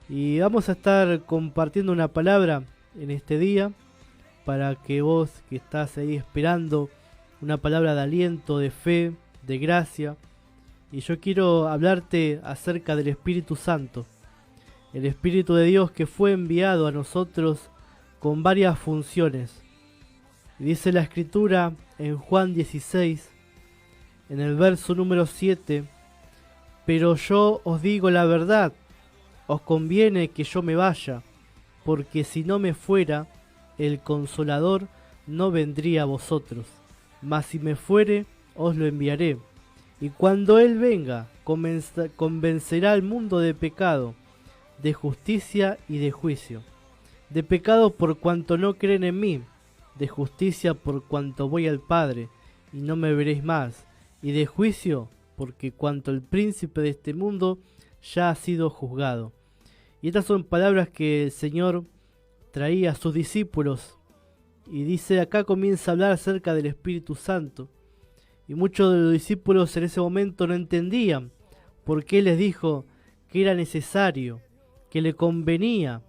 Y vamos a estar compartiendo una palabra en este día para que vos que estás ahí esperando una palabra de aliento, de fe, de gracia. Y yo quiero hablarte acerca del Espíritu Santo, el Espíritu de Dios que fue enviado a nosotros con varias funciones. Y dice la Escritura en Juan 16, en el verso número 7, pero yo os digo la verdad, os conviene que yo me vaya, porque si no me fuera, el Consolador no vendría a vosotros, mas si me fuere, os lo enviaré. Y cuando Él venga, convencerá al mundo de pecado, de justicia y de juicio. De pecado por cuanto no creen en mí, de justicia por cuanto voy al Padre, y no me veréis más, y de juicio porque cuanto el príncipe de este mundo ya ha sido juzgado. Y estas son palabras que el Señor traía a sus discípulos. Y dice, acá comienza a hablar acerca del Espíritu Santo. Y muchos de los discípulos en ese momento no entendían por qué les dijo que era necesario, que le convenía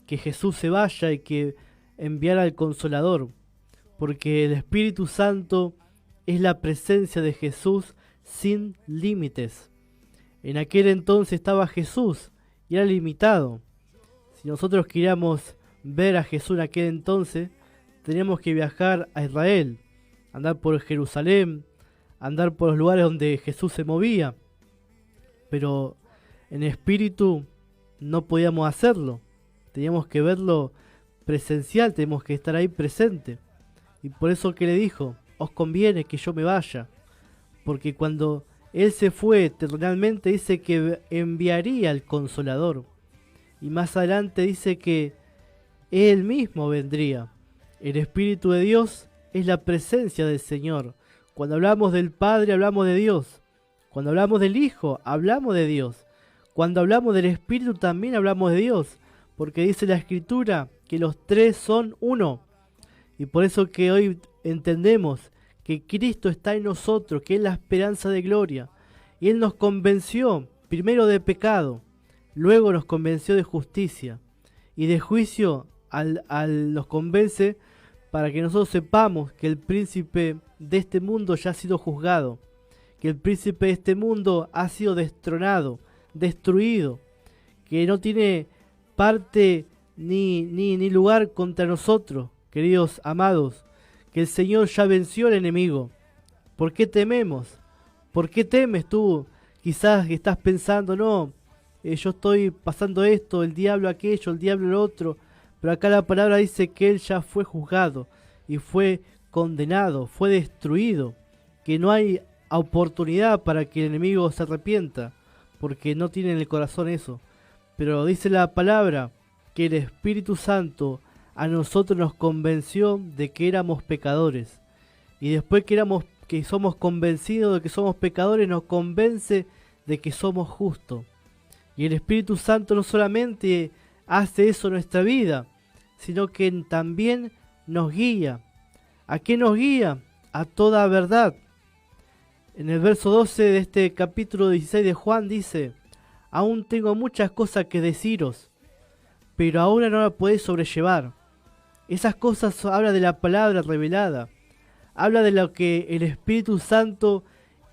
que Jesús se vaya y que enviara al Consolador. Porque el Espíritu Santo es la presencia de Jesús sin límites. En aquel entonces estaba Jesús y era limitado. Si nosotros queríamos ver a Jesús en aquel entonces, teníamos que viajar a Israel, andar por Jerusalén, andar por los lugares donde Jesús se movía. Pero en espíritu no podíamos hacerlo. Teníamos que verlo presencial, teníamos que estar ahí presente. Y por eso que le dijo, os conviene que yo me vaya. Porque cuando Él se fue terrenalmente dice que enviaría al Consolador. Y más adelante dice que Él mismo vendría. El Espíritu de Dios es la presencia del Señor. Cuando hablamos del Padre hablamos de Dios. Cuando hablamos del Hijo hablamos de Dios. Cuando hablamos del Espíritu también hablamos de Dios. Porque dice la Escritura que los tres son uno. Y por eso que hoy entendemos que Cristo está en nosotros, que es la esperanza de gloria. Y Él nos convenció primero de pecado, luego nos convenció de justicia. Y de juicio nos convence para que nosotros sepamos que el príncipe de este mundo ya ha sido juzgado. Que el príncipe de este mundo ha sido destronado, destruido. Que no tiene parte ni lugar contra nosotros, queridos amados, que el Señor ya venció al enemigo. ¿Por qué tememos? ¿Por qué temes tú? Quizás estás pensando, no, yo estoy pasando esto, el diablo aquello, el diablo lo otro, pero acá la palabra dice que Él ya fue juzgado y fue condenado, fue destruido, que no hay oportunidad para que el enemigo se arrepienta, porque no tiene en el corazón eso. Pero dice la palabra que el Espíritu Santo a nosotros nos convenció de que éramos pecadores. Y después que somos convencidos de que somos pecadores, nos convence de que somos justos. Y el Espíritu Santo no solamente hace eso en nuestra vida, sino que también nos guía. ¿A qué nos guía? A toda verdad. En el verso 12 de este capítulo 16 de Juan dice, aún tengo muchas cosas que deciros, pero ahora no las podéis sobrellevar. Esas cosas habla de la palabra revelada. Habla de lo que el Espíritu Santo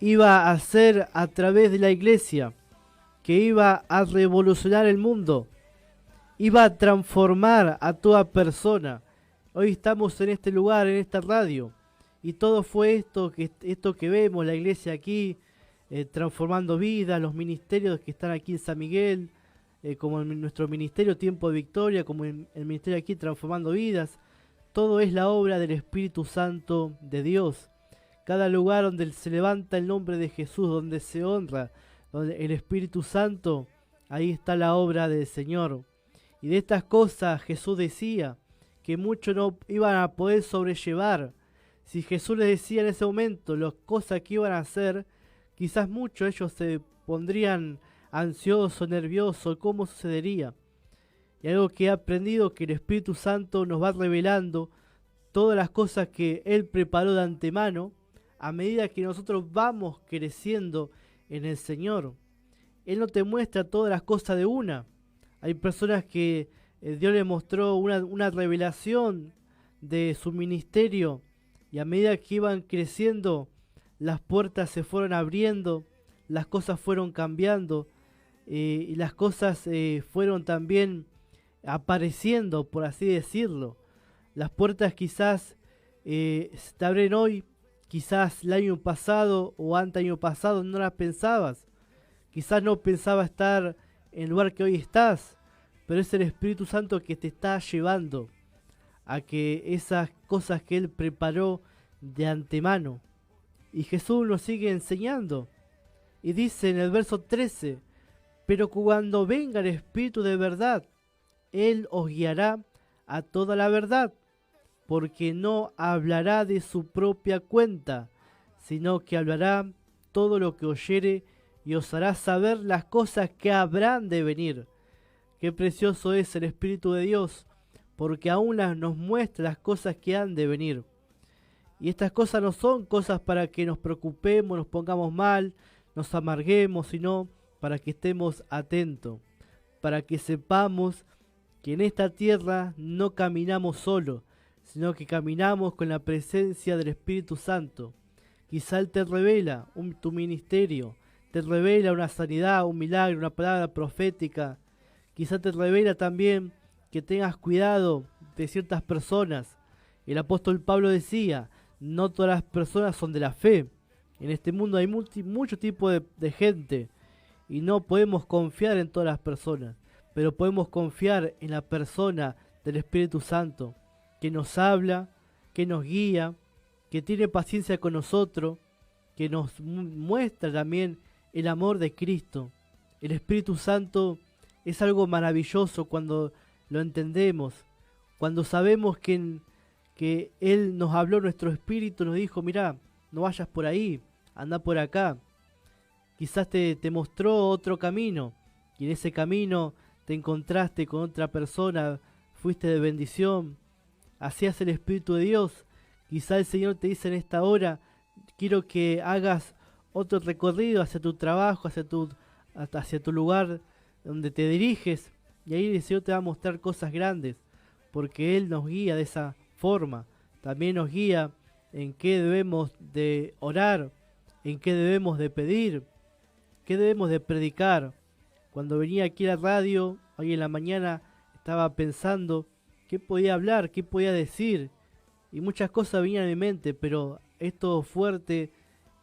iba a hacer a través de la iglesia. Que iba a revolucionar el mundo. Iba a transformar a toda persona. Hoy estamos en este lugar, en esta radio. Y todo fue esto que vemos, la iglesia aquí, transformando vidas, los ministerios que están aquí en San Miguel, como en nuestro ministerio Tiempo de Victoria, como en el ministerio aquí transformando vidas. Todo es la obra del Espíritu Santo de Dios. Cada lugar donde se levanta el nombre de Jesús, donde se honra, donde el Espíritu Santo, ahí está la obra del Señor. Y de estas cosas Jesús decía que muchos no iban a poder sobrellevar. Si Jesús les decía en ese momento las cosas que iban a hacer, quizás muchos ellos se pondrían ansioso, nervioso, cómo sucedería. Y algo que he aprendido, que el Espíritu Santo nos va revelando todas las cosas que Él preparó de antemano, a medida que nosotros vamos creciendo en el Señor. Él no te muestra todas las cosas de una. Hay personas que Dios les mostró una revelación de su ministerio, y a medida que iban creciendo, las puertas se fueron abriendo, las cosas fueron cambiando, y las cosas fueron también apareciendo, por así decirlo. Las puertas quizás se abren hoy, quizás el año pasado o anteaño pasado no las pensabas. Quizás no pensaba estar en el lugar que hoy estás, pero es el Espíritu Santo que te está llevando a que esas cosas que Él preparó de antemano. Y Jesús nos sigue enseñando. Y dice en el verso 13, pero cuando venga el Espíritu de verdad, Él os guiará a toda la verdad, porque no hablará de su propia cuenta, sino que hablará todo lo que oyere y os hará saber las cosas que habrán de venir. Qué precioso es el Espíritu de Dios, porque aún nos muestra las cosas que han de venir. Y estas cosas no son cosas para que nos preocupemos, nos pongamos mal, nos amarguemos, sino para que estemos atentos, para que sepamos que en esta tierra no caminamos solos, sino que caminamos con la presencia del Espíritu Santo. Quizá Él te revela tu ministerio, te revela una sanidad, un milagro, una palabra profética. Quizá te revela también que tengas cuidado de ciertas personas. El apóstol Pablo decía, no todas las personas son de la fe. En este mundo hay mucho tipo de gente y no podemos confiar en todas las personas, pero podemos confiar en la persona del Espíritu Santo, que nos habla, que nos guía, que tiene paciencia con nosotros, que nos muestra también el amor de Cristo. El Espíritu Santo es algo maravilloso cuando lo entendemos, cuando sabemos que Él nos habló, nuestro espíritu nos dijo, mirá, no vayas por ahí, anda por acá. Quizás te mostró otro camino, y en ese camino te encontraste con otra persona, fuiste de bendición, hacías el Espíritu de Dios. Quizá el Señor te dice en esta hora, quiero que hagas otro recorrido hacia tu trabajo, hacia tu lugar donde te diriges, y ahí el Señor te va a mostrar cosas grandes, porque Él nos guía de esa forma. También nos guía en qué debemos de orar, en qué debemos de pedir, qué debemos de predicar. Cuando venía aquí a la radio, hoy en la mañana, estaba pensando qué podía hablar, qué podía decir, y muchas cosas venían a mi mente, pero esto fuerte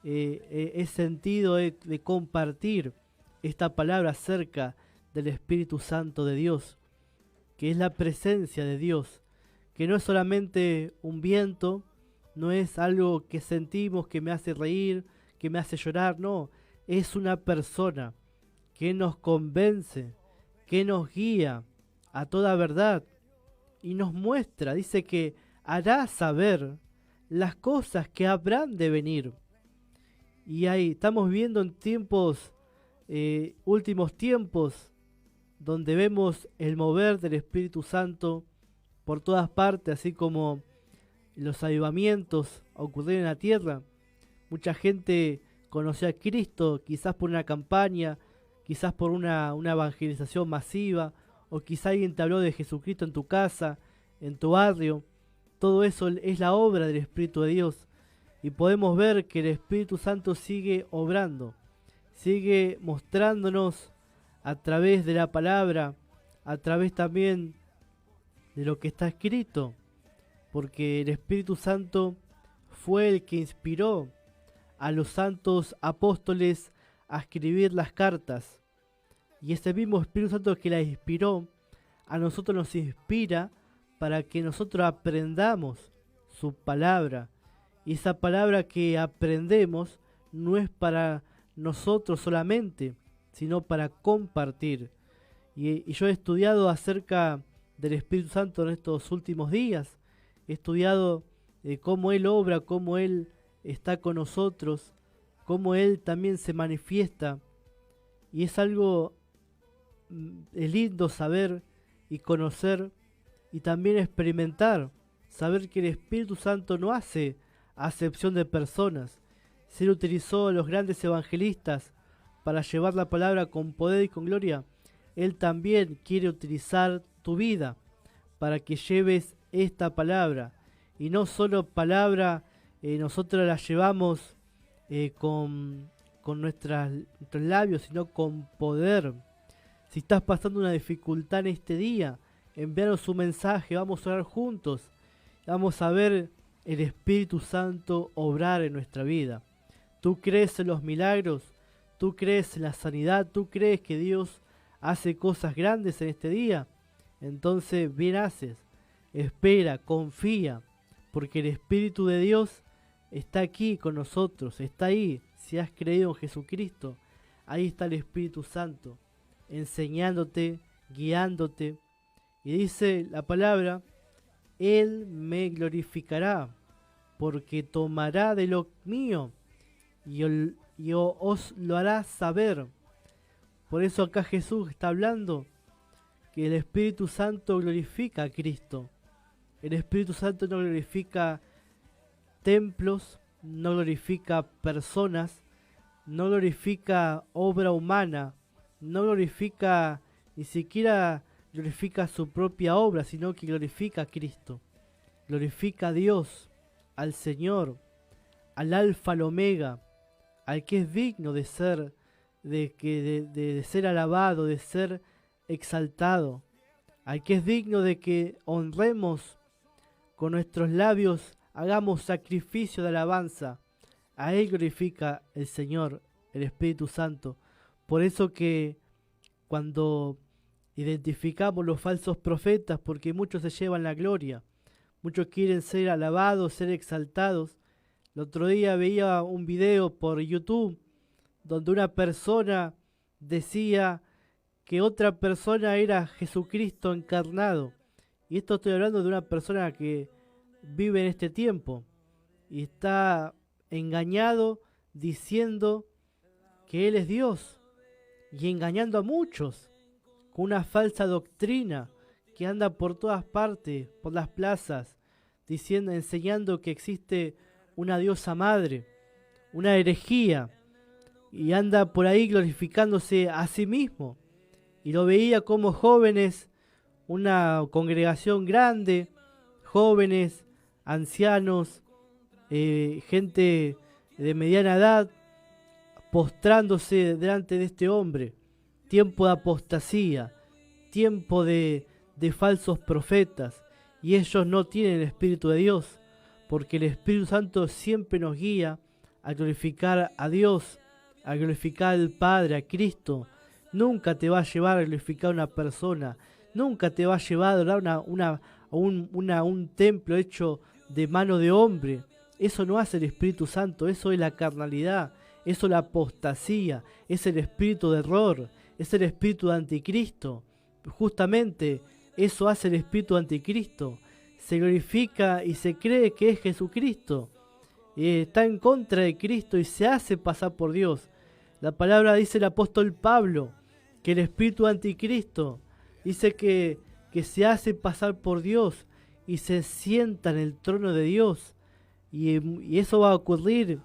es sentido de compartir esta palabra acerca del Espíritu Santo de Dios, que es la presencia de Dios, que no es solamente un viento, no es algo que sentimos que me hace reír, que me hace llorar, no, es una persona que nos convence, que nos guía a toda verdad y nos muestra, dice que hará saber las cosas que habrán de venir. Y ahí estamos viendo en tiempos, últimos tiempos, donde vemos el mover del Espíritu Santo por todas partes, así como los avivamientos ocurrieron en la tierra. Mucha gente conoció a Cristo, quizás por una campaña, quizás por una evangelización masiva, o quizás alguien te habló de Jesucristo en tu casa, en tu barrio. Todo eso es la obra del Espíritu de Dios. Y podemos ver que el Espíritu Santo sigue obrando, sigue mostrándonos a través de la palabra, a través también de lo que está escrito, porque el Espíritu Santo fue el que inspiró a los santos apóstoles a escribir las cartas, y ese mismo Espíritu Santo que la inspiró, a nosotros nos inspira para que nosotros aprendamos su palabra, y esa palabra que aprendemos no es para nosotros solamente, sino para compartir. Y yo he estudiado acerca del Espíritu Santo en estos últimos días. He estudiado cómo Él obra, cómo Él está con nosotros, cómo Él también se manifiesta. Y es algo es lindo saber y conocer y también experimentar. Saber que el Espíritu Santo no hace acepción de personas. Se utilizó a los grandes evangelistas para llevar la palabra con poder y con gloria. Él también quiere utilizar tu vida para que lleves esta palabra. Y no solo palabra, nosotros la llevamos con nuestros labios, sino con poder. Si estás pasando una dificultad en este día, envíanos un mensaje, vamos a orar juntos. Vamos a ver el Espíritu Santo obrar en nuestra vida. ¿Tú crees en los milagros? ¿Tú crees en la sanidad? ¿Tú crees que Dios hace cosas grandes en este día? Entonces bien haces. Espera, confía, porque el Espíritu de Dios está aquí con nosotros, está ahí. Si has creído en Jesucristo, ahí está el Espíritu Santo, enseñándote, guiándote. Y dice la palabra, Él me glorificará, porque tomará de lo mío y os lo hará saber. Por eso acá Jesús está hablando que el Espíritu Santo glorifica a Cristo. El Espíritu Santo no glorifica templos, no glorifica personas, no glorifica obra humana, no glorifica, ni siquiera glorifica su propia obra, sino que glorifica a Cristo. Glorifica a Dios, al Señor, al Alfa, al Omega, al que es digno de ser, de ser alabado, de ser exaltado, al que es digno de que honremos con nuestros labios, hagamos sacrificio de alabanza. A Él glorifica el Señor, el Espíritu Santo. Por eso que cuando identificamos los falsos profetas, porque muchos se llevan la gloria, muchos quieren ser alabados, ser exaltados. El otro día veía un video por YouTube donde una persona decía que otra persona era Jesucristo encarnado. Y esto estoy hablando de una persona que vive en este tiempo y está engañado diciendo que Él es Dios y engañando a muchos con una falsa doctrina que anda por todas partes, por las plazas, diciendo, enseñando que existe una diosa madre, una herejía, y anda por ahí glorificándose a sí mismo. Y lo veía como jóvenes, una congregación grande, jóvenes, ancianos, gente de mediana edad, postrándose delante de este hombre. Tiempo de apostasía, tiempo de falsos profetas, y ellos no tienen el Espíritu de Dios, porque el Espíritu Santo siempre nos guía a glorificar a Dios, a glorificar al Padre, a Cristo. Nunca te va a llevar a glorificar a una persona, nunca te va a llevar a dar un templo hecho de mano de hombre. Eso no hace el Espíritu Santo, eso es la carnalidad, eso es la apostasía, es el espíritu de error, es el espíritu de anticristo. Justamente eso hace el espíritu de anticristo. Se glorifica y se cree que es Jesucristo. Está en contra de Cristo y se hace pasar por Dios. La palabra dice el apóstol Pablo que el espíritu de anticristo dice que se hace pasar por Dios y se sienta en el trono de Dios. Y eso va a ocurrir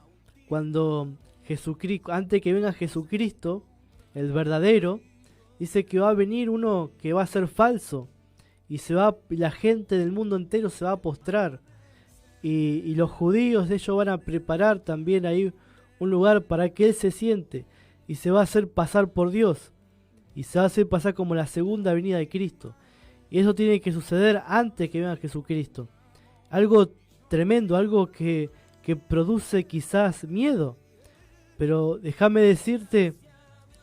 cuando Jesucristo, antes que venga Jesucristo, el verdadero, dice que va a venir uno que va a ser falso y la gente del mundo entero se va a postrar, y los judíos, ellos van a preparar también ahí un lugar para que él se siente y se va a hacer pasar por Dios y se va a hacer pasar como la segunda venida de Cristo. Y eso tiene que suceder antes que venga Jesucristo. Algo tremendo, algo que produce quizás miedo. Pero déjame decirte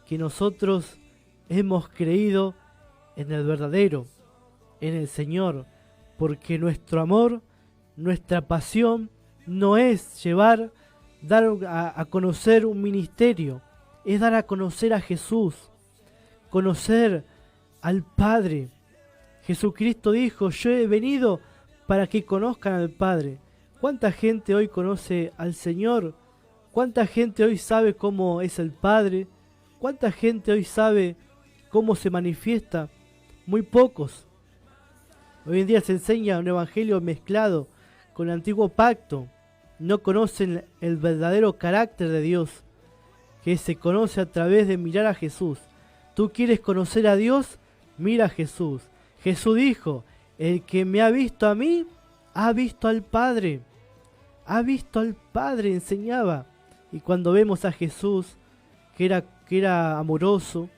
que nosotros hemos creído en el verdadero, en el Señor, porque nuestro amor, nuestra pasión no es dar a conocer un ministerio, es dar a conocer a Jesús, conocer al Padre. Jesucristo dijo, yo he venido para que conozcan al Padre. ¿Cuánta gente hoy conoce al Señor? ¿Cuánta gente hoy sabe cómo es el Padre? ¿Cuánta gente hoy sabe cómo se manifiesta? Muy pocos. Hoy en día se enseña un evangelio mezclado con el antiguo pacto. No conocen el verdadero carácter de Dios, que se conoce a través de mirar a Jesús. ¿Tú quieres conocer a Dios? Mira a Jesús. Jesús dijo, el que me ha visto a mí, ha visto al Padre. Ha visto al Padre, enseñaba. Y cuando vemos a Jesús, que era amoroso,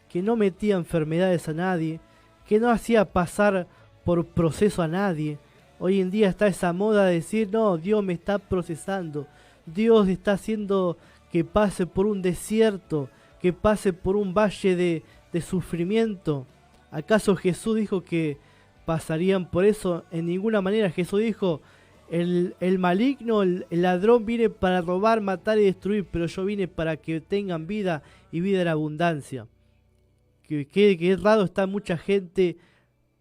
que no metía enfermedades a nadie, que no hacía pasar por proceso a nadie. Hoy en día está esa moda de decir, no, Dios me está procesando. Dios está haciendo que pase por un desierto, que pase por un valle de sufrimiento. ¿Acaso Jesús dijo que pasarían por eso? En ninguna manera. Jesús dijo, el maligno, el ladrón viene para robar, matar y destruir, pero yo vine para que tengan vida y vida en abundancia. Que raro está mucha gente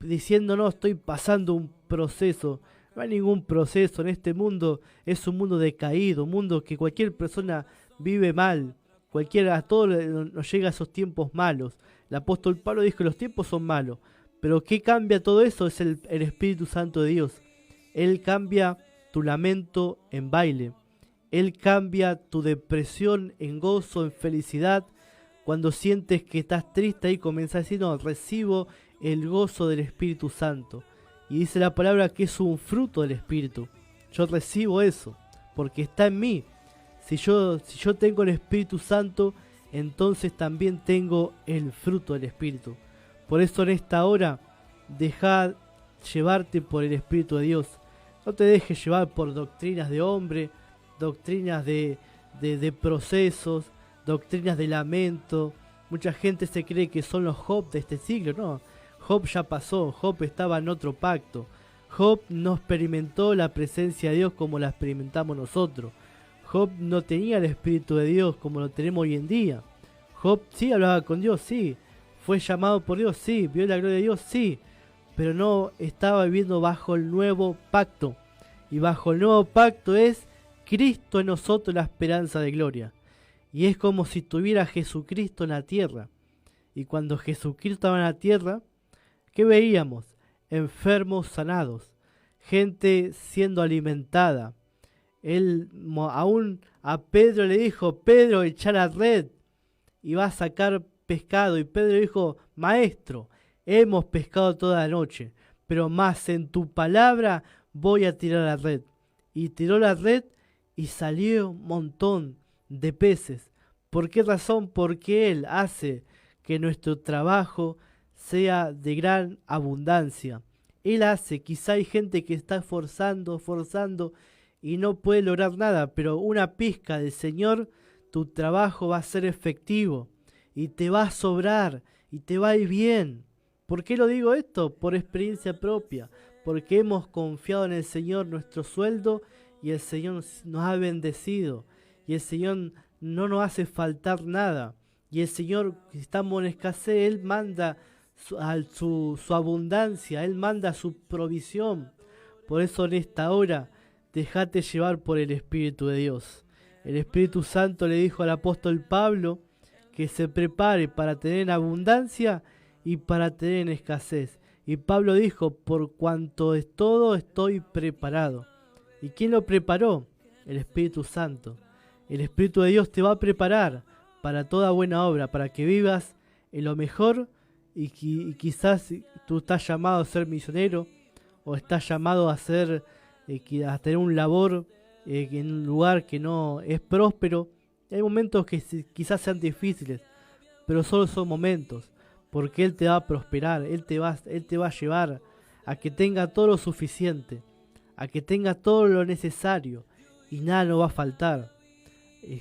diciendo, no, estoy pasando un proceso. No hay ningún proceso en este mundo. Es un mundo decaído, un mundo que cualquier persona vive mal. A todos nos llega a esos tiempos malos. El apóstol Pablo dijo que los tiempos son malos. Pero ¿qué cambia todo eso? Es el Espíritu Santo de Dios. Él cambia tu lamento en baile. Él cambia tu depresión en gozo, en felicidad. Cuando sientes que estás triste, ahí comienza a decir, no, recibo el gozo del Espíritu Santo. Y dice la palabra que es un fruto del Espíritu. Yo recibo eso, porque está en mí. Si yo tengo el Espíritu Santo, entonces también tengo el fruto del Espíritu. Por eso en esta hora, deja llevarte por el Espíritu de Dios. No te dejes llevar por doctrinas de hombre, doctrinas de procesos, doctrinas de lamento. Mucha gente se cree que son los Job de este siglo. No, Job ya pasó. Job estaba en otro pacto. Job no experimentó la presencia de Dios como la experimentamos nosotros. Job no tenía el Espíritu de Dios como lo tenemos hoy en día. Job sí hablaba con Dios, sí. Fue llamado por Dios, sí. Vio la gloria de Dios, sí. Pero no estaba viviendo bajo el nuevo pacto. Y bajo el nuevo pacto es Cristo en nosotros, la esperanza de gloria. Y es como si tuviera Jesucristo en la tierra. Y cuando Jesucristo estaba en la tierra, ¿qué veíamos? Enfermos sanados, gente siendo alimentada. Él aún a Pedro le dijo, Pedro, echa la red y va a sacar pescado. Y Pedro dijo, Maestro, hemos pescado toda la noche, pero más en tu palabra voy a tirar la red. Y tiró la red y salió un montón de peces. ¿Por qué razón? Porque Él hace que nuestro trabajo sea de gran abundancia. Él hace, quizá hay gente que está forzando y no puede lograr nada, pero una pizca del Señor, tu trabajo va a ser efectivo y te va a sobrar y te va a ir bien. ¿Por qué lo digo esto? Por experiencia propia, porque hemos confiado en el Señor nuestro sueldo y el Señor nos ha bendecido y el Señor no nos hace faltar nada. Y el Señor, si estamos en escasez, Él manda su abundancia, Él manda su provisión. Por eso en esta hora, déjate llevar por el Espíritu de Dios. El Espíritu Santo le dijo al apóstol Pablo que se prepare para tener en abundancia y para tener en escasez. Y Pablo dijo, por cuanto es todo, estoy preparado. ¿Y quién lo preparó? El Espíritu Santo. El Espíritu de Dios te va a preparar para toda buena obra, para que vivas en lo mejor y quizás tú estás llamado a ser misionero o estás llamado a tener un labor en un lugar que no es próspero. Hay momentos que quizás sean difíciles, pero solo son momentos, porque Él te va a prosperar, Él te va a llevar a que tenga todo lo suficiente, a que tenga todo lo necesario y nada no va a faltar.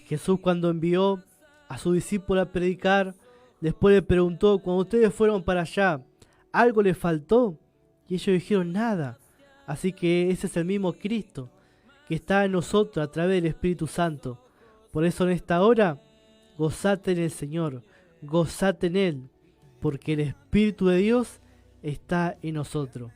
Jesús, cuando envió a sus discípulos a predicar, después le preguntó, cuando ustedes fueron para allá, ¿algo les faltó? Y ellos dijeron, nada. Así que ese es el mismo Cristo que está en nosotros a través del Espíritu Santo. Por eso en esta hora, gozate en el Señor, gozate en Él, porque el Espíritu de Dios está en nosotros.